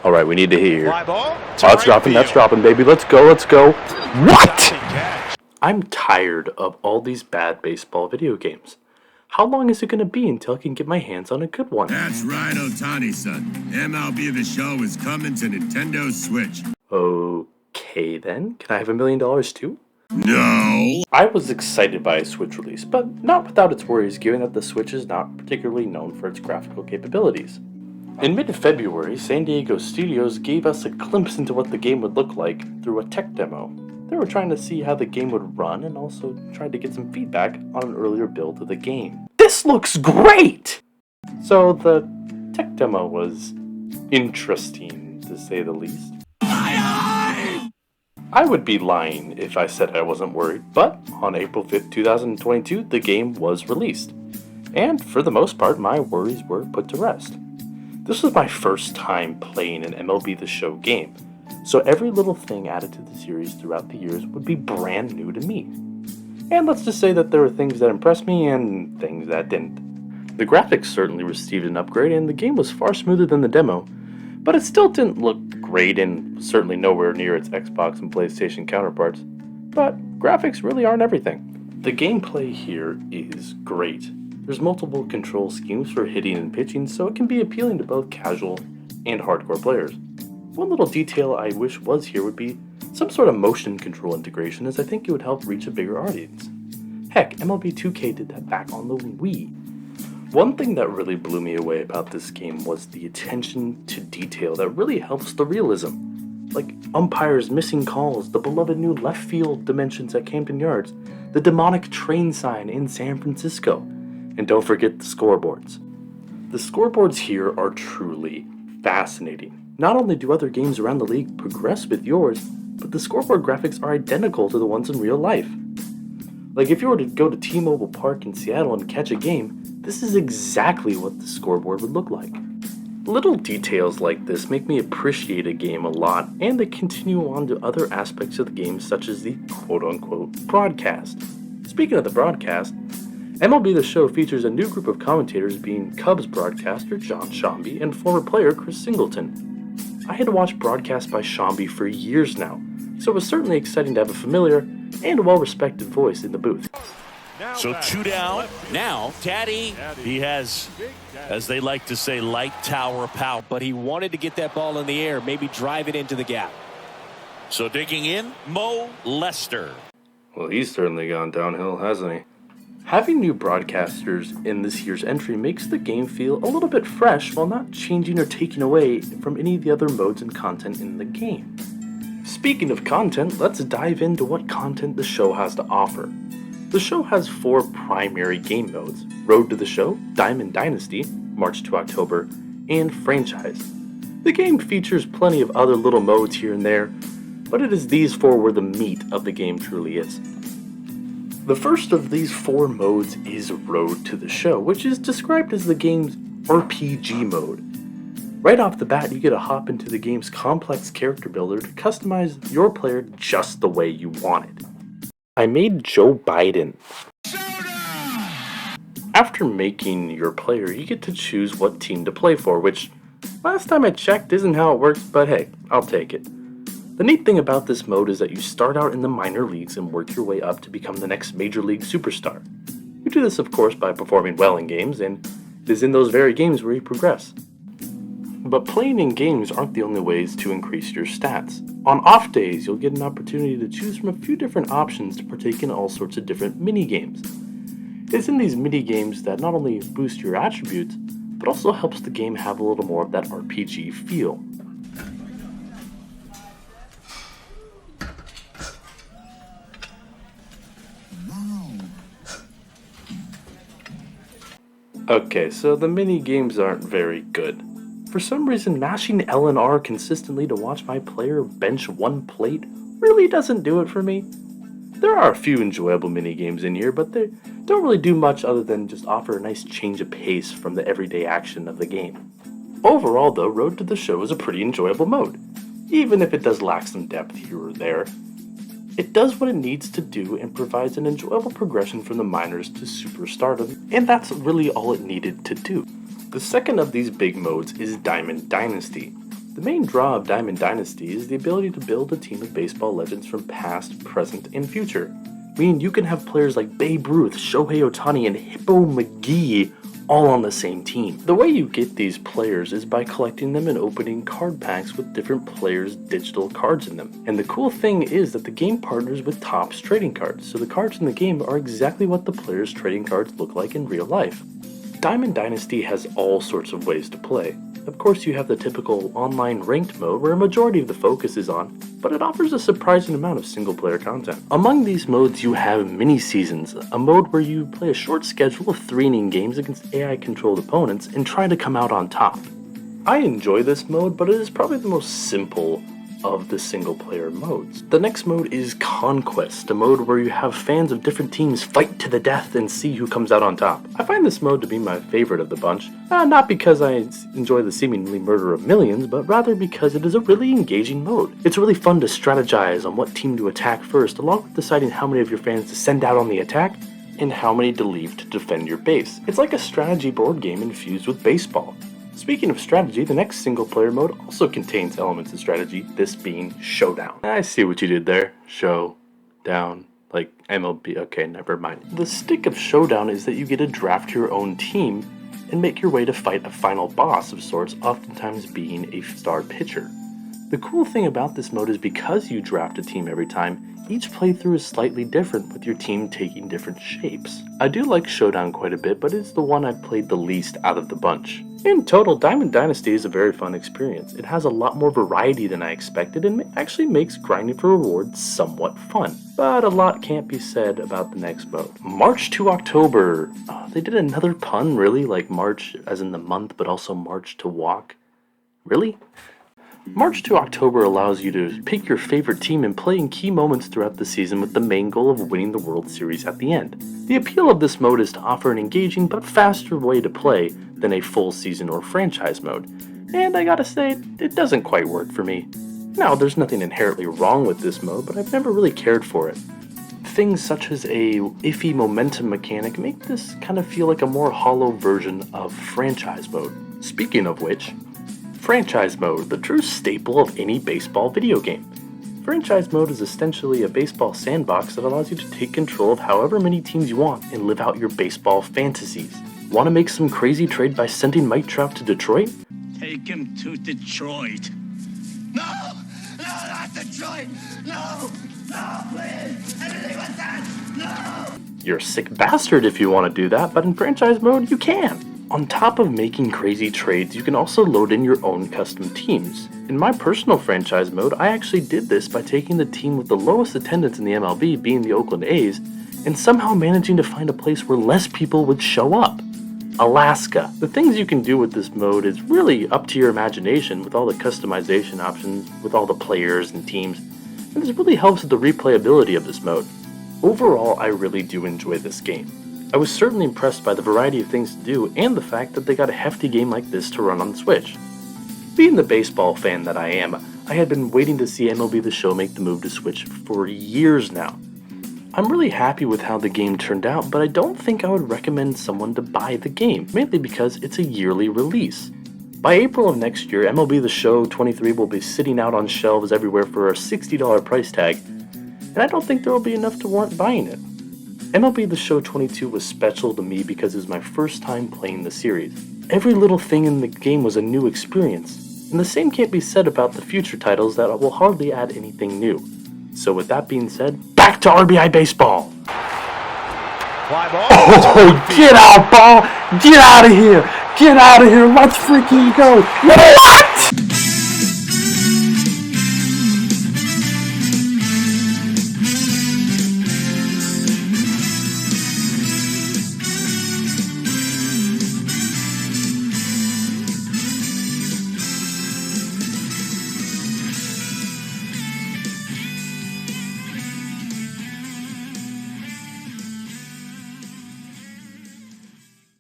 Alright, we need to hear. Fly ball. Oh, it's dropping, that's dropping, baby. Let's go, let's go. What? I'm tired of all these bad baseball video games. How long is it going to be until I can get my hands on a good one? That's right, Otani-san. MLB The Show is coming to Nintendo Switch. Okay then, can I have $1 million too? No! I was excited by a Switch release, but not without its worries given that the Switch is not particularly known for its graphical capabilities. In mid-February, San Diego Studios gave us a glimpse into what the game would look like through a tech demo. They were trying to see how the game would run and also tried to get some feedback on an earlier build of the game. This looks great! So the tech demo was interesting, to say the least. I would be lying if I said I wasn't worried, but on April 5th, 2022, the game was released. And for the most part, my worries were put to rest. This was my first time playing an MLB The Show game, so every little thing added to the series throughout the years would be brand new to me. And let's just say that there were things that impressed me and things that didn't. The graphics certainly received an upgrade and the game was far smoother than the demo, but it still didn't look great and certainly nowhere near its Xbox and PlayStation counterparts. But graphics really aren't everything. The gameplay here is great. There's multiple control schemes for hitting and pitching, so it can be appealing to both casual and hardcore players. One little detail I wish was here would be some sort of motion control integration, as I think it would help reach a bigger audience. Heck, MLB 2K did that back on the Wii. One thing that really blew me away about this game was the attention to detail that really helps the realism. Like umpires missing calls, the beloved new left field dimensions at Camden Yards, the demonic train sign in San Francisco, and don't forget the scoreboards. The scoreboards here are truly fascinating. Not only do other games around the league progress with yours, but the scoreboard graphics are identical to the ones in real life. Like if you were to go to T-Mobile Park in Seattle and catch a game, this is exactly what the scoreboard would look like. Little details like this make me appreciate a game a lot, and they continue on to other aspects of the game such as the quote-unquote broadcast. Speaking of the broadcast, MLB The Show features a new group of commentators being Cubs broadcaster John Shambi and former player Chris Singleton. I had watched broadcasts by Shambi for years now, so it was certainly exciting to have a familiar and well-respected voice in the booth. So 2 down. Now, Daddy, he has, as they like to say, light tower power. But he wanted to get that ball in the air, maybe drive it into the gap. So digging in, Mo Lester. Well, he's certainly gone downhill, hasn't he? Having new broadcasters in this year's entry makes the game feel a little bit fresh while not changing or taking away from any of the other modes and content in the game. Speaking of content, let's dive into what content the show has to offer. The show has 4 primary game modes: Road to the Show, Diamond Dynasty, March to October, and Franchise. The game features plenty of other little modes here and there, but it is these 4 where the meat of the game truly is. The first of these 4 modes is Road to the Show, which is described as the game's RPG mode. Right off the bat, you get to hop into the game's complex character builder to customize your player just the way you want it. I made Joe Biden. After making your player, you get to choose what team to play for, which last time I checked isn't how it works, but hey, I'll take it. The neat thing about this mode is that you start out in the minor leagues and work your way up to become the next major league superstar. You do this, of course, by performing well in games, and it is in those very games where you progress. But playing in games aren't the only ways to increase your stats. On off days, you'll get an opportunity to choose from a few different options to partake in all sorts of different mini-games. It's in these mini-games that not only boost your attributes, but also helps the game have a little more of that RPG feel. Okay, so the mini-games aren't very good. For some reason, mashing L and R consistently to watch my player bench one plate really doesn't do it for me. There are a few enjoyable mini-games in here, but they don't really do much other than just offer a nice change of pace from the everyday action of the game. Overall though, Road to the Show is a pretty enjoyable mode, even if it does lack some depth here or there. It does what it needs to do and provides an enjoyable progression from the minors to superstardom, and that's really all it needed to do. The second of these big modes is Diamond Dynasty. The main draw of Diamond Dynasty is the ability to build a team of baseball legends from past, present, and future. Meaning you can have players like Babe Ruth, Shohei Ohtani, and Hippo McGee all on the same team. The way you get these players is by collecting them and opening card packs with different players' digital cards in them. And the cool thing is that the game partners with Topps trading cards, so the cards in the game are exactly what the players' trading cards look like in real life. Diamond Dynasty has all sorts of ways to play. Of course, you have the typical online ranked mode where a majority of the focus is on, but it offers a surprising amount of single-player content. Among these modes, you have mini-seasons, a mode where you play a short schedule of 3-inning games against AI-controlled opponents and try to come out on top. I enjoy this mode, but it is probably the most simple of the single-player modes. The next mode is Conquest, a mode where you have fans of different teams fight to the death and see who comes out on top. I find this mode to be my favorite of the bunch, not because I enjoy the seemingly murder of millions, but rather because it is a really engaging mode. It's really fun to strategize on what team to attack first, along with deciding how many of your fans to send out on the attack, and how many to leave to defend your base. It's like a strategy board game infused with baseball. Speaking of strategy, the next single-player mode also contains elements of strategy, this being Showdown. I see what you did there. Showdown. Like MLB. Okay, never mind. The stick of Showdown is that you get to draft your own team and make your way to fight a final boss of sorts, oftentimes being a star pitcher. The cool thing about this mode is because you draft a team every time, each playthrough is slightly different, with your team taking different shapes. I do like Showdown quite a bit, but it's the one I've played the least out of the bunch. In total, Diamond Dynasty is a very fun experience. It has a lot more variety than I expected and actually makes grinding for rewards somewhat fun. But a lot can't be said about the next mode. March to October. They did another pun, really? Like March as in the month, but also March to walk? Really? March to October allows you to pick your favorite team and play in key moments throughout the season with the main goal of winning the World Series at the end. The appeal of this mode is to offer an engaging but faster way to play than a full season or franchise mode, and I gotta say, it doesn't quite work for me. Now, there's nothing inherently wrong with this mode, but I've never really cared for it. Things such as a iffy momentum mechanic make this kind of feel like a more hollow version of franchise mode. Speaking of which, Franchise mode, the true staple of any baseball video game. Franchise mode is essentially a baseball sandbox that allows you to take control of however many teams you want and live out your baseball fantasies. Want to make some crazy trade by sending Mike Trout to Detroit? Take him to Detroit. No! No, not Detroit! No! No, please! Anything but that! No! You're a sick bastard if you want to do that, but in franchise mode, you can. On top of making crazy trades, you can also load in your own custom teams. In my personal franchise mode, I actually did this by taking the team with the lowest attendance in the MLB, being the Oakland A's, and somehow managing to find a place where less people would show up. Alaska. The things you can do with this mode is really up to your imagination with all the customization options, with all the players and teams, and this really helps with the replayability of this mode. Overall, I really do enjoy this game. I was certainly impressed by the variety of things to do and the fact that they got a hefty game like this to run on Switch. Being the baseball fan that I am, I had been waiting to see MLB The Show make the move to Switch for years now. I'm really happy with how the game turned out, but I don't think I would recommend someone to buy the game, mainly because it's a yearly release. By April of next year, MLB The Show 23 will be sitting out on shelves everywhere for a $60 price tag, and I don't think there will be enough to warrant buying it. MLB The Show 22 was special to me because it was my first time playing the series. Every little thing in the game was a new experience, and the same can't be said about the future titles that will hardly add anything new. So with that being said, back to RBI Baseball! Fly ball. Oh, get out, ball! Get out of here! Get out of here! Let's freaking go! What?